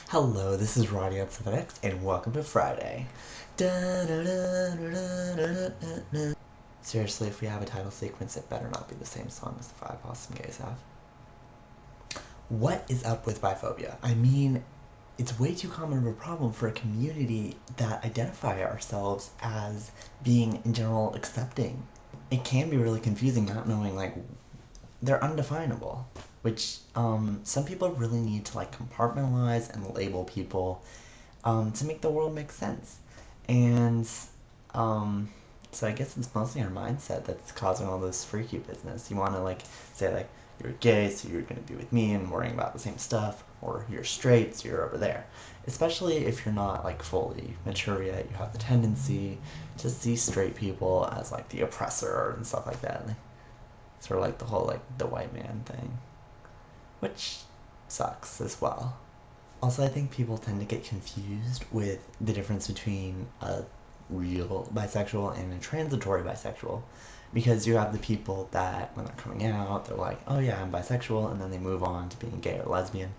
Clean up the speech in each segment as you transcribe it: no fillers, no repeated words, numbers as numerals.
Hello, this is Rodion7X, and welcome to Friday. Seriously, if we have a title sequence, it better not be the same song as the 5 Awesome Gays have. What is up with biphobia? I mean, it's way too common of a problem for a community that identify ourselves as being, in general, accepting. It can be really confusing not knowing, they're undefinable. Which, some people really need to, compartmentalize and label people, to make the world make sense. And, so I guess it's mostly our mindset that's causing all this freaky business. You want to, say, you're gay, so you're going to be with me and worrying about the same stuff, or you're straight, so you're over there. Especially if you're not, fully mature yet, you have the tendency to see straight people as, the oppressor and stuff like that. Sort of the whole, the white man thing. Which sucks as well. Also, I think people tend to get confused with the difference between a real bisexual and a transitory bisexual, because you have the people that, when they're coming out, they're like, oh yeah, I'm bisexual, and then they move on to being gay or lesbian,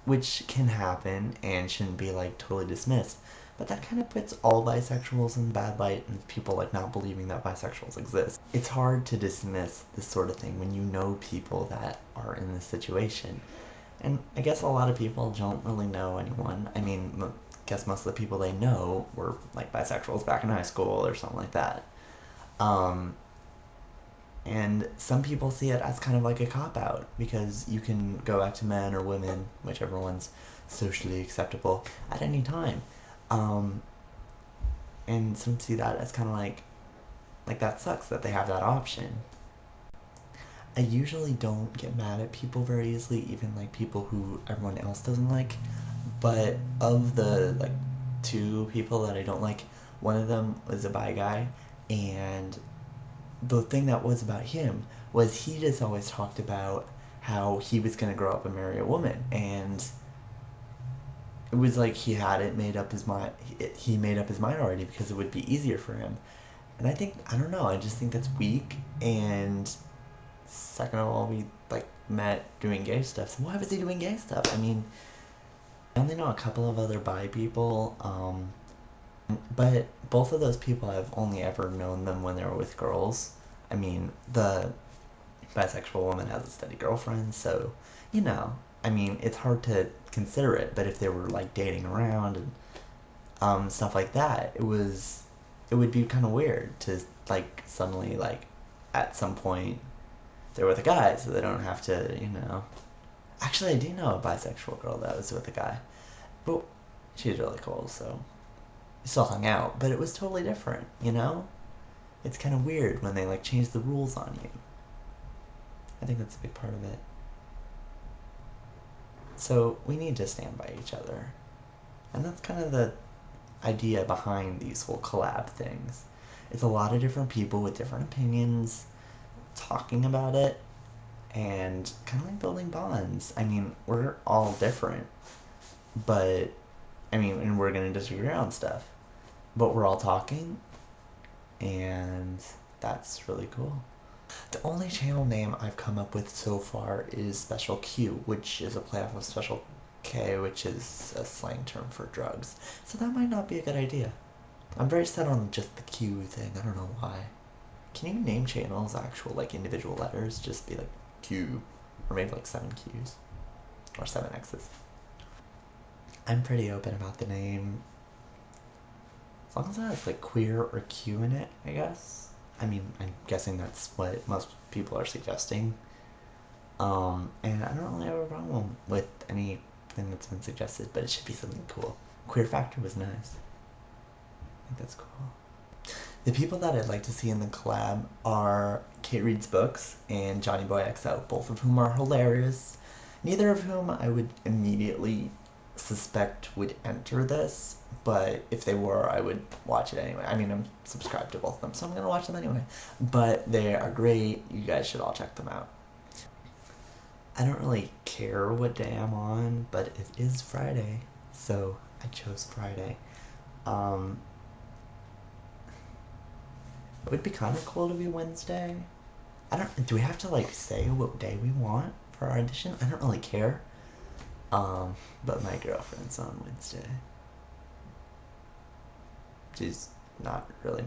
which can happen and shouldn't be, totally dismissed. But that kind of puts all bisexuals in bad light and people, not believing that bisexuals exist. It's hard to dismiss this sort of thing when you know people that are in this situation. And I guess a lot of people don't really know anyone. I mean, I guess most of the people they know were, bisexuals back in high school or something like that. And some people see it as kind of a cop-out, because you can go back to men or women, whichever one's socially acceptable, at any time. And some see that as kind of like that sucks that they have that option. I usually don't get mad at people very easily, even people who everyone else doesn't like, but of the two people that I don't like, one of them was a bi guy, and the thing that was about him was he just always talked about how he was going to grow up and marry a woman, and it was he had it made up his mind. He made up his mind already because it would be easier for him. And I don't know, I just think that's weak. And second of all, we met doing gay stuff. So why was he doing gay stuff? I mean, I only know a couple of other bi people, but both of those people I've only ever known them when they were with girls. I mean, the bisexual woman has a steady girlfriend, so I mean, it's hard to consider it, but if they were dating around and stuff like that, it would be kind of weird to suddenly at some point they're with a guy, so they don't have to, Actually, I do know a bisexual girl that was with a guy, but she's really cool, so we still hung out, but it was totally different, It's kind of weird when they change the rules on you. I think that's a big part of it. So we need to stand by each other. And that's kind of the idea behind these whole collab things. It's a lot of different people with different opinions talking about it and kind of building bonds. I mean, we're all different, but and we're going to disagree on stuff, but we're all talking, and that's really cool. The only channel name I've come up with so far is Special Q, which is a play off of Special K, which is a slang term for drugs. So that might not be a good idea. I'm very set on just the Q thing, I don't know why. Can you name channels actual individual letters? Just be Q, or maybe 7 Qs, or 7 X's. I'm pretty open about the name, as long as it has queer or Q in it, I guess. I mean, I'm guessing that's what most people are suggesting. And I don't really have a problem with anything that's been suggested, but it should be something cool. Queer Factor was nice. I think that's cool. The people that I'd like to see in the collab are KateReadsBooks and Johnny Boy XO, both of whom are hilarious. Neither of whom I would immediately suspect would enter this, but if they were, I would watch it anyway. I mean, I'm subscribed to both of them, so I'm gonna watch them anyway. But they are great. You guys should all check them out. I don't really care what day I'm on, but it is Friday, so I chose Friday. It would be kind of cool to be Wednesday. Do we have to say what day we want for our audition? I don't really care. But my girlfriend's on Wednesday. She's not really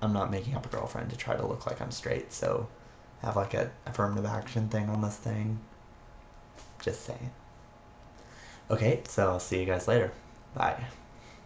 I'm not making up a girlfriend to try to look like I'm straight, so have like a affirmative action thing on this thing. Just saying. Okay, so I'll see you guys later. Bye.